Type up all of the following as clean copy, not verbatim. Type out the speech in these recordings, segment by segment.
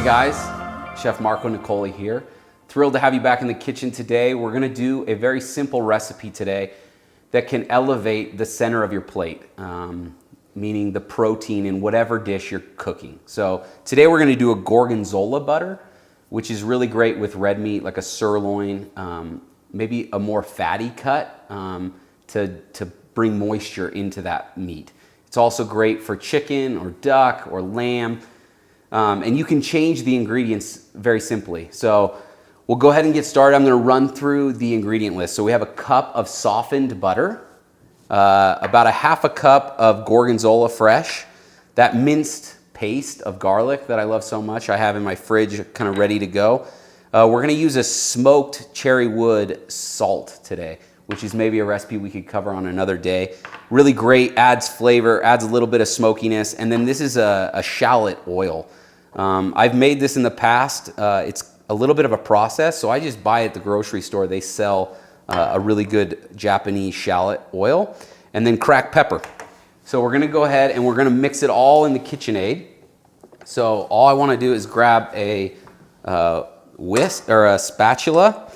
guys, Chef Marco Nicoli here. Thrilled to have you back in the kitchen today. We're gonna do a very simple recipe today that can elevate the center of your plate, meaning the protein in whatever dish you're cooking. So today we're gonna do a Gorgonzola butter, which is really great with red meat, like a sirloin, maybe a more fatty cut to bring moisture into that meat. It's also great for chicken or duck or lamb. And you can change the ingredients very simply. So we'll go ahead and get started. I'm gonna run through the ingredient list. So we have a cup of softened butter, about a half a cup of Gorgonzola fresh, that minced paste of garlic that I love so much, I have in my fridge kind of ready to go. We're gonna use a smoked cherry wood salt today, which is maybe a recipe we could cover on another day. Really great, adds flavor, adds a little bit of smokiness. And then this is a shallot oil. I've made this in the past. It's a little bit of a process, so I just buy at the grocery store. They sell a really good Japanese shallot oil. And then cracked pepper. So we're gonna go ahead and we're gonna mix it all in the KitchenAid. So all I wanna do is grab a whisk or a spatula.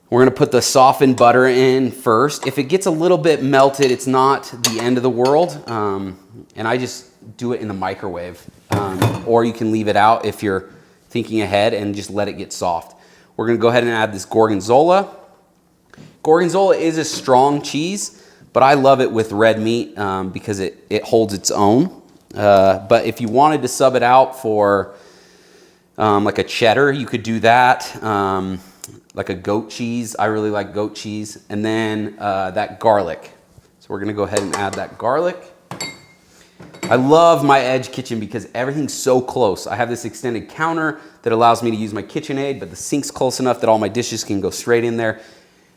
We're gonna put the softened butter in first. If it gets a little bit melted, it's not the end of the world. And I just do it in the microwave. Or you can leave it out if you're thinking ahead and just let it get soft. We're gonna go ahead and add this Gorgonzola. Gorgonzola is a strong cheese, but I love it with red meat because it holds its own. But if you wanted to sub it out for like a cheddar, you could do that. Like a goat cheese. I really like goat cheese. And then that garlic. So we're gonna go ahead and add that garlic. I love my Edge kitchen because everything's so close. I have this extended counter that allows me to use my KitchenAid, but the sink's close enough that all my dishes can go straight in there.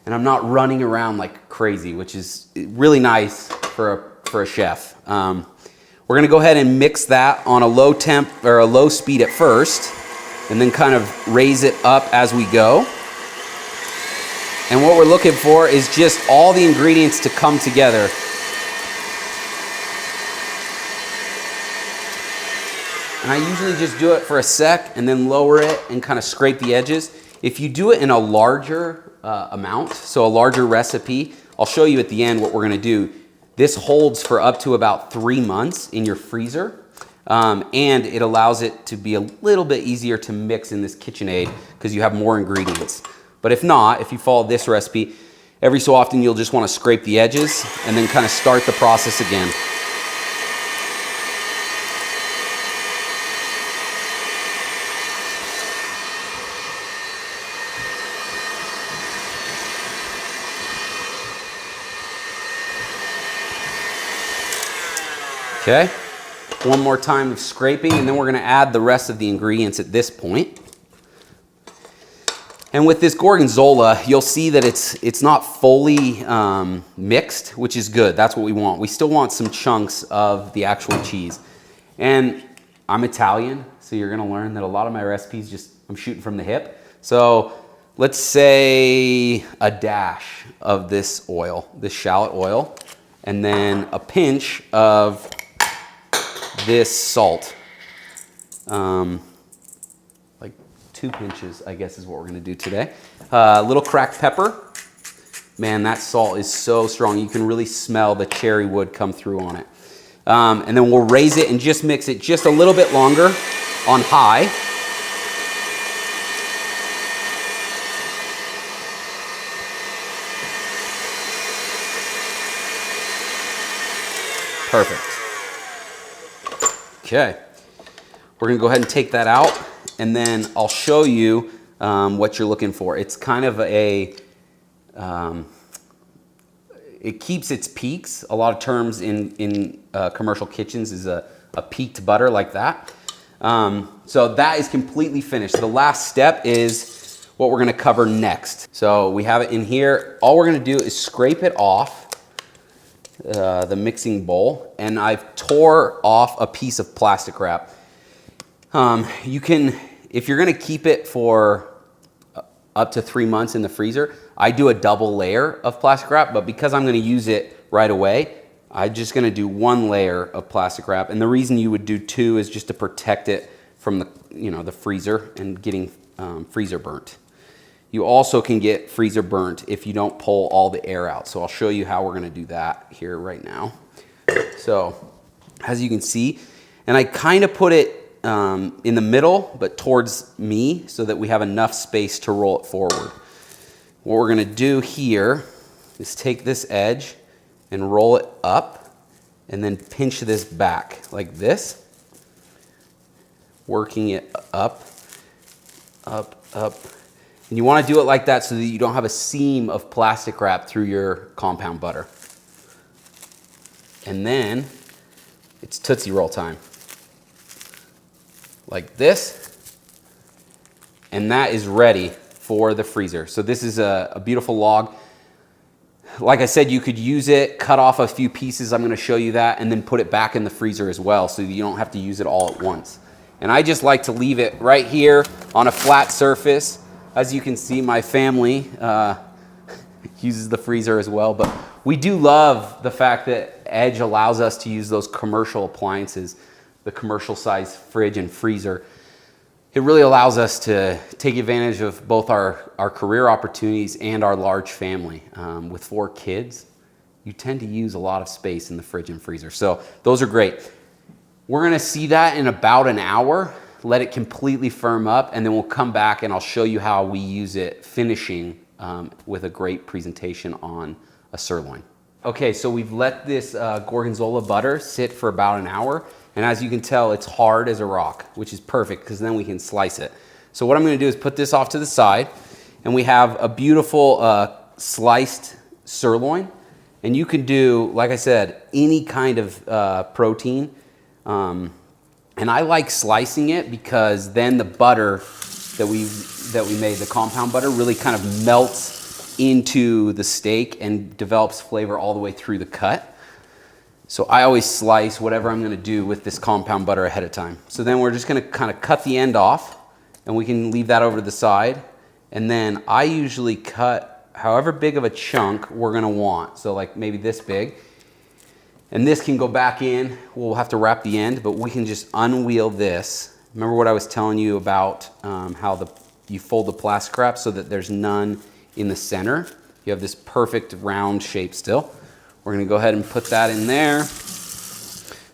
And I'm not running around like crazy, which is really nice for a chef. We're gonna go ahead and mix that on a low temp or a low speed at first, and then kind of raise it up as we go. And what we're looking for is just all the ingredients to come together. And I usually just do it for a sec and then lower it and kind of scrape the edges. If you do it in a larger amount, so a larger recipe, I'll show you at the end what we're gonna do. This holds for up to about 3 months in your freezer. And it allows it to be a little bit easier to mix in this KitchenAid because you have more ingredients. But if not, if you follow this recipe, every so often you'll just want to scrape the edges and then kind of start the process again. Okay, one more time of scraping, and then we're gonna add the rest of the ingredients at this point. And with this Gorgonzola, you'll see that it's not fully mixed, which is good. That's what we want. We still want some chunks of the actual cheese. And I'm Italian, so you're gonna learn that a lot of my recipes I'm shooting from the hip. So let's say a dash of this oil, this shallot oil, and then a pinch of this salt. Like 2 pinches, I guess is what we're gonna do today. A little cracked pepper. Man, that salt is so strong. You can really smell the cherry wood come through on it. And then we'll raise it and just mix it just a little bit longer on high. Perfect. Okay, we're gonna go ahead and take that out, and then I'll show you what you're looking for. It's kind of it keeps its peaks. A lot of terms in commercial kitchens is a peaked butter like that. So that is completely finished. The last step is what we're gonna cover next. So we have it in here. All we're gonna do is scrape it off the mixing bowl, and I've tore off a piece of plastic wrap. You can, if you're gonna keep it for up to 3 months in the freezer, I do a double layer of plastic wrap, but because I'm gonna use it right away, I'm just gonna do 1 layer of plastic wrap. And the reason you would do 2 is just to protect it from the, the freezer and getting freezer burnt. You also can get freezer burnt if you don't pull all the air out. So I'll show you how we're gonna do that here right now. So as you can see, and I kind of put it in the middle, but towards me so that we have enough space to roll it forward. What we're gonna do here is take this edge and roll it up and then pinch this back like this, working it up, up, up. And you wanna do it like that so that you don't have a seam of plastic wrap through your compound butter. And then it's Tootsie Roll time. Like this, and that is ready for the freezer. So this is a beautiful log. Like I said, you could use it, cut off a few pieces, I'm gonna show you that, and then put it back in the freezer as well so you don't have to use it all at once. And I just like to leave it right here on a flat surface. As you can see, my family uses the freezer as well, but we do love the fact that Edge allows us to use those commercial appliances, the commercial size fridge and freezer. It really allows us to take advantage of both our career opportunities and our large family. With 4 kids, you tend to use a lot of space in the fridge and freezer. So those are great. We're gonna see that in about an hour, let it completely firm up, and then we'll come back and I'll show you how we use it finishing with a great presentation on a sirloin. Okay, so we've let this Gorgonzola butter sit for about an hour. And as you can tell, it's hard as a rock, which is perfect because then we can slice it. So what I'm gonna do is put this off to the side, and we have a beautiful sliced sirloin. And you can do, like I said, any kind of protein. And I like slicing it because then the butter that we made, the compound butter, really kind of melts into the steak and develops flavor all the way through the cut. So I always slice whatever I'm gonna do with this compound butter ahead of time. So then we're just gonna kind of cut the end off, and we can leave that over to the side. And then I usually cut however big of a chunk we're gonna want. So like maybe this big. And this can go back in. We'll have to wrap the end, but we can just unwheel this. Remember what I was telling you about how you fold the plastic wrap so that there's none in the center. You have this perfect round shape still. We're gonna go ahead and put that in there.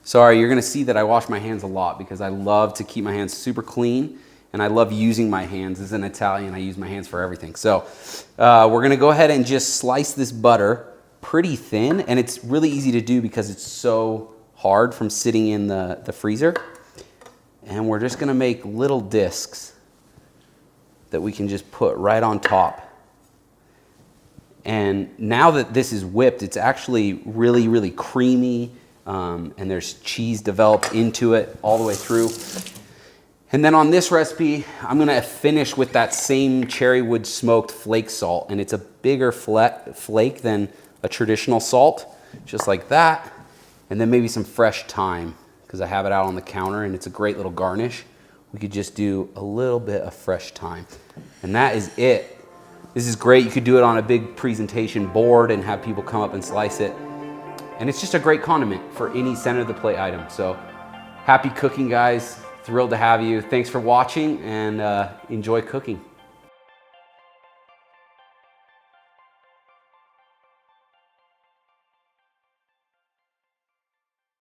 Sorry, you're gonna see that I wash my hands a lot because I love to keep my hands super clean, and I love using my hands. As an Italian, I use my hands for everything. So we're gonna go ahead and just slice this butter pretty thin, and it's really easy to do because it's so hard from sitting in the freezer. And we're just gonna make little discs that we can just put right on top. And now that this is whipped, it's actually really, really creamy, and there's cheese developed into it all the way through. And then on this recipe, I'm gonna finish with that same cherry wood smoked flake salt, and it's a bigger flake than a traditional salt, just like that. And then maybe some fresh thyme, because I have it out on the counter and it's a great little garnish. We could just do a little bit of fresh thyme. And that is it. This is great. You could do it on a big presentation board and have people come up and slice it. And it's just a great condiment for any center of the plate item. So happy cooking, guys. Thrilled to have you. Thanks for watching, and enjoy cooking.